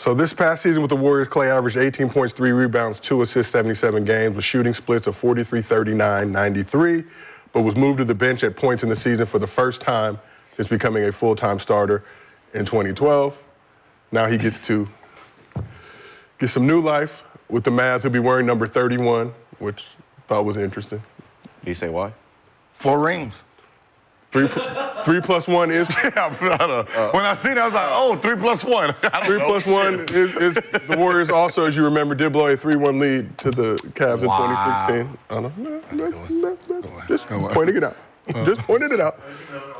So this past season with the Warriors, Klay averaged 18 points, 3 rebounds, 2 assists, 77 games, with shooting splits of 43, 39, 93, but was moved to the bench at points in the season for the first time since becoming a full-time starter in 2012. Now he gets to get some new life with the Mavs. He'll be wearing number 31, which I thought was interesting. Did he say why? 4 rings. 3 plus 1 is. When I seen it, I was like, oh, 3 plus 1. 3 plus 1 is the Warriors also, as you remember, did blow a 3-1 lead to the Cavs in 2016. I don't know. Just pointing it out. Just pointing it out.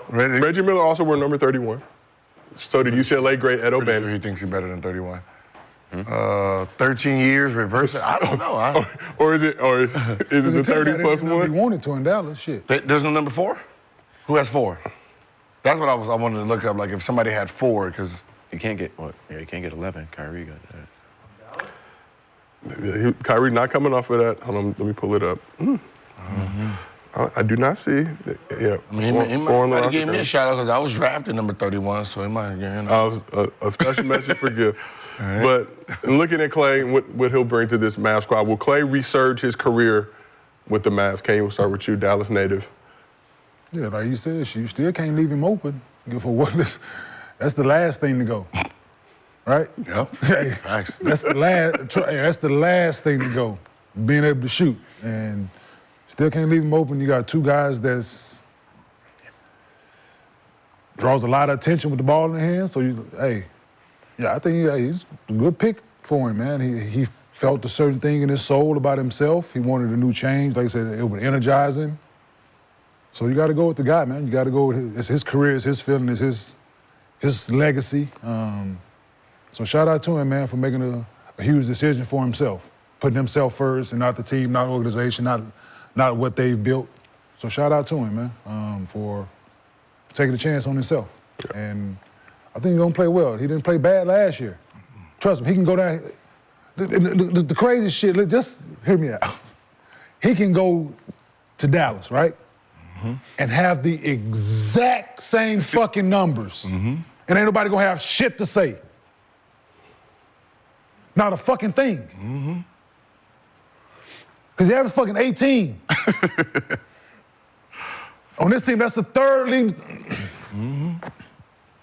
Reggie Miller also wore number 31. So did UCLA great Ed O'Bannon. Sure he thinks he's better than 31. 13 years, reverse it. I don't know. Or is it the 30 plus 1? He wanted to in Dallas, shit. There's no number 4? Who has 4? That's what I wanted to look up, like if somebody had 4, because You can't get what? Yeah, you can't get 11. Kyrie got that. Kyrie not coming off of that. Hold on, let me pull it up. I do not see. Yeah, I mean, he might have given me a shout out because I was drafted number 31, so he might have given a special message for Gil. Right. But looking at Klay and what he'll bring to this Mavs squad, will Klay resurge his career with the Mavs? Kane, we'll start with you, Dallas native. Yeah, like you said, you still can't leave him open. For what? That's the last thing to go, right? Yep. Hey, that's the last thing to go. Being able to shoot, and still can't leave him open. You got 2 guys that's draws a lot of attention with the ball in the hand. So I think he's a good pick for him, man. He felt a certain thing in his soul about himself. He wanted a new change. Like I said, it would energize him. So you got to go with the guy, man. You got to go with his career, it's his feeling, it's his legacy. So shout out to him, man, for making a huge decision for himself, putting himself first and not the team, not the organization, not what they've built. So shout out to him, man, for taking a chance on himself. Yeah. And I think he's going to play well. He didn't play bad last year. Trust me, he can go down. The crazy shit, just hear me out. He can go to Dallas, right? And have the exact same fucking numbers. And ain't nobody gonna have shit to say. Not a fucking thing. Because he averaged fucking 18. On this team, that's the 3rd lead.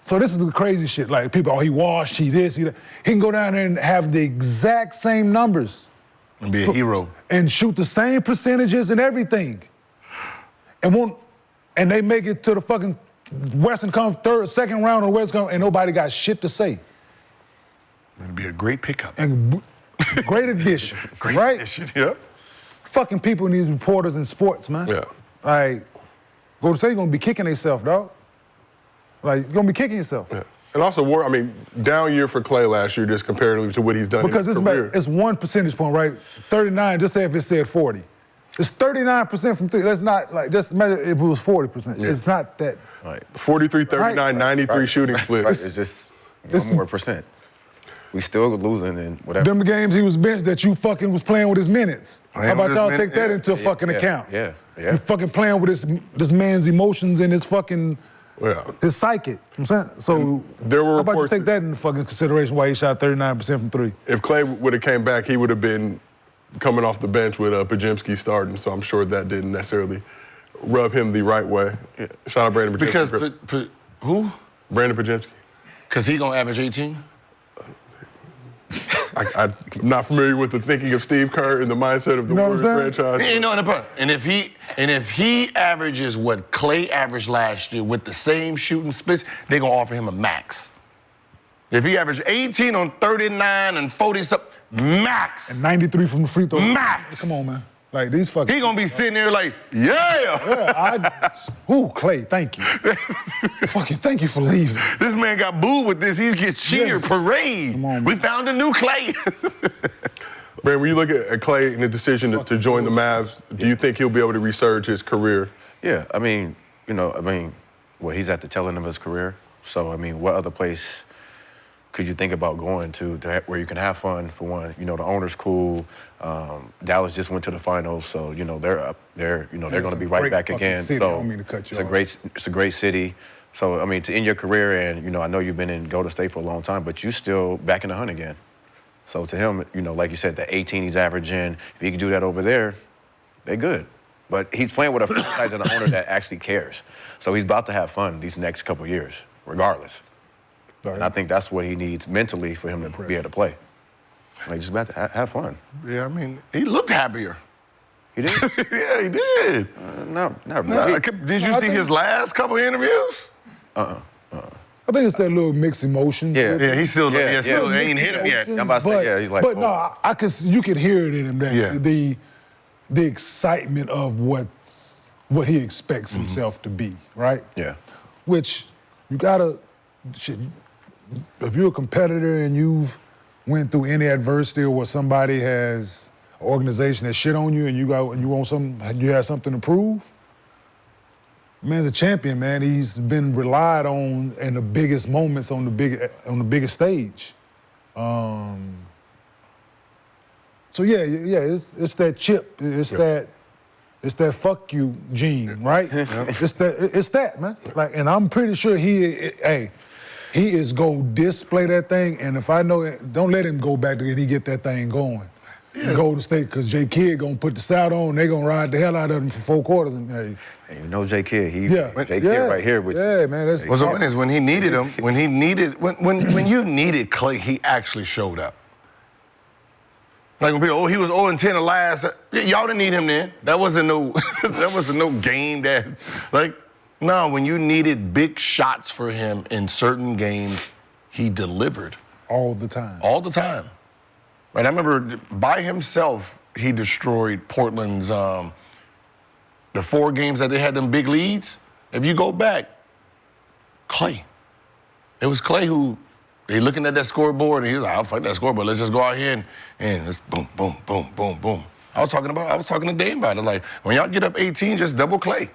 So this is the crazy shit. Like people, he washed, he this, he that. He can go down there and have the exact same numbers. And be a hero. And shoot the same percentages and everything. And they make it to the fucking Western Conference, 2nd round of the Western Conference, and nobody got shit to say. It'd be a great pickup. And great addition, right? Addition, yep. Fucking people in these reporters in sports, man. Yeah. Like, go to say you're gonna be kicking themselves, dog. Like, you're gonna be kicking yourself. Yeah. And also, down year for Klay last year, just comparatively to what he's done because in his career. It's 1 percentage point, right? 39, just say if it said 40. It's 39% from 3. That's not like, just imagine if it was 40%. Yeah. It's not that. Right. 43, 39, 93 shooting splits. Right. It's just 1 more percent. We still losing and whatever. Them games he was benched that you fucking was playing with his minutes. How about y'all take that into a fucking account? Yeah. You fucking playing with this man's emotions and his fucking, his psyche. You know what I'm saying? So there were how about you take that into fucking consideration why he shot 39% from 3? If Klay would have came back, he would have been coming off the bench with Pajemski starting, so I'm sure that didn't necessarily rub him the right way. Yeah. Shout out Brandon Pajemski. Because who? Brandon Pajemski. Because he gonna average 18? I'm not familiar with the thinking of Steve Kerr and the mindset of the Warriors franchise. You know, and if he averages what Klay averaged last year with the same shooting splits, they're gonna offer him a max. If he averaged 18 on 39 and 40 something, max. And 93 from the free throw. Max. Come on, man. Like these fucking. He gonna be sitting there like, Klay, thank you. Fucking thank you for leaving. This man got booed with this. He gets cheered, parade. Come on, man. We found a new Klay. Brandon, when you look at Klay and the decision to join the Mavs, do you think he'll be able to resurge his career? Yeah, he's at the tail end of his career. So, what other place could you think about going to where you can have fun, for one? The owner's cool. Dallas just went to the finals, so they're up. They're going to be right back again. City. So I don't mean to cut you it's off. a great city. So, I mean, to end your career, and, you know, I know you've been in Golden State for a long time, but you still back in the hunt again. So to him, you know, like you said, the 18 he's averaging, if he can do that over there, they're good. But he's playing with a franchise and an owner that actually cares. So he's about to have fun these next couple of years, regardless. Right. And I think that's what he needs mentally for him to be able to play. Like, just about to have fun. Yeah, I mean, he looked happier. He did? Yeah, he did. Not really. Did you see his last couple of interviews? I think it's that little mixed emotion. Yeah. Yeah, he still, Yeah, still yeah. ain't hit him yet. Emotions, I'm about to say, yeah, he's like, but oh. no, you could hear it in him that Yeah. the excitement of what he expects himself to be, right? Yeah. Which you gotta, shit, if you're a competitor and you've went through any adversity or where somebody has an organization that shit on you and you have something to prove. Man's a champion, man. He's been relied on in the biggest moments on the biggest stage. So yeah, it's that chip. It's that fuck you gene, right? It's that, man. Like, and I'm pretty sure he is go display that thing. And if I know it, don't let him go back to it. He get that thing going. Yeah. Golden State, because J Kidd gonna put the sound on. They gonna ride the hell out of him for 4 quarters. And hey. And you know J Kidd, J Kidd right here with yeah, man. That's What's so funny is when he needed him, when you needed Klay, he actually showed up. Like when people, he was 0-10 the last. Y'all didn't need him then. That wasn't no game that, like, no. When you needed big shots for him in certain games, he delivered all the time. All the time. Right, I remember by himself he destroyed Portland's the 4 games that they had them big leads. If you go back, Klay. It was Klay who he looking at that scoreboard and he was like, I'll fight that scoreboard. Let's just go out here and let's boom, boom, boom, boom, boom. I was talking to Dame about it. Like, when y'all get up 18, just double Klay.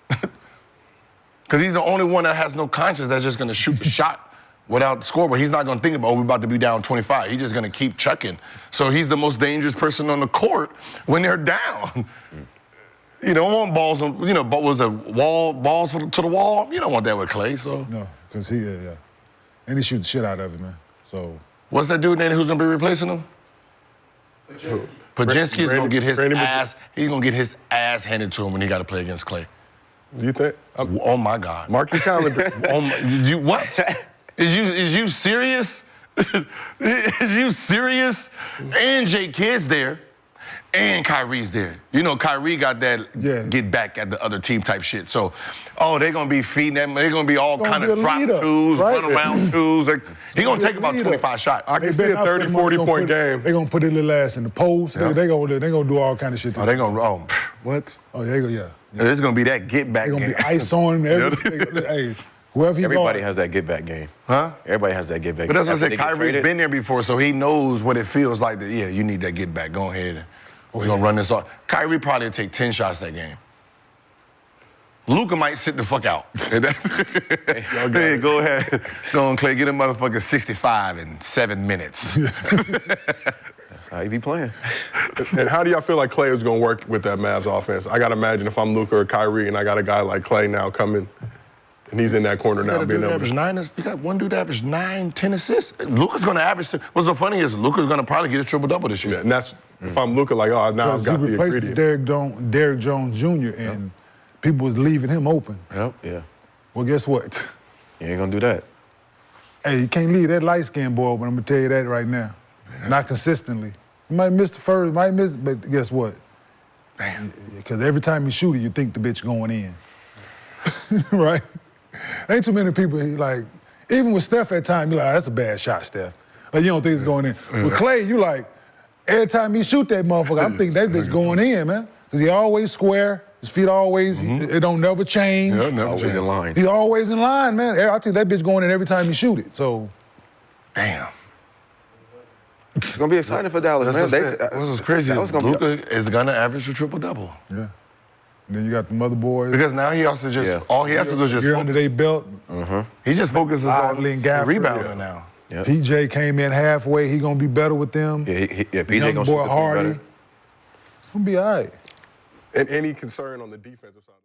Because he's the only one that has no conscience that's just gonna shoot the shot without the scoreboard. He's not gonna think about, we're about to be down 25. He's just gonna keep chucking. So he's the most dangerous person on the court when they're down. You don't want balls on, balls to the wall. You don't want that with Klay, so. No, because yeah. And he shoots the shit out of it, man. So. What's that dude name who's gonna be replacing him? Pajinsky's gonna get his ass. He's gonna get his ass handed to him when he got to play against Klay. Do you think? Oh my God! Mark your calendar. You what? Is you serious? Is you serious? And J Kidd's there, and Kyrie's there. You know, Kyrie got that get back at the other team type shit. So, they're gonna be feeding them. They're gonna be all kind of drop twos, right? Run around twos. He's gonna take about 25 shots. I can see a 30, 40-point game. They're gonna put their little ass in the post. Yeah. They gonna do all kind of shit. They're gonna. What? Oh, they go. Yeah. There's gonna be that get back game. They're gonna be ice on everything. Hey, whoever he Everybody has that get back game. Huh? Everybody has that get back game. But that's what I said. Kyrie's Kyrie's been there before, so he knows what it feels like. That you need that get back. Go ahead. We're gonna run this off. Kyrie probably take 10 shots that game. Luka might sit the fuck out. Hey, go ahead. Go on, Klay. Get a motherfucker 65 in 7 minutes. That's how he be playing. And how do y'all feel like Klay is going to work with that Mavs offense? I got to imagine if I'm Luka or Kyrie and I got a guy like Klay now coming and he's in that corner now. You got one dude average 9, 10 assists. Luka's going to average. What's so funny is Luka's going to probably get a triple-double this year. Yeah, and that's, if I'm Luka, like, now I've got the replaces ingredient. Derrick Jones Jr. and people was leaving him open. Yep, yeah. Well, guess what? You ain't going to do that. Hey, you can't leave that light-skinned boy open. I'm going to tell you that right now. Yeah. Not consistently. You might miss the first, but guess what? Because every time you shoot it, you think the bitch going in. Right? Ain't too many people, like, even with Steph at time, you're like, that's a bad shot, Steph. Like, you don't think it's going in. With Klay, you like, every time he shoot that motherfucker, I'm thinking that bitch going in, man. Because he always square, his feet always, it don't never change. Yeah, never always in line. He's always in line, man. I think that bitch going in every time he shoot it, so. Damn. It's going to be exciting for Dallas, man. What's crazy is Luka is going to average a triple-double. Yeah. And then you got the mother boys. Because now he also just, all he has to do is just focus. Under their belt. He just focuses on rebounding now. Yep. PJ came in halfway. He going to be better with them. Yeah, PJ young going to boy shoot Hardy. better. He'll be all right. And any concern on the defensive side?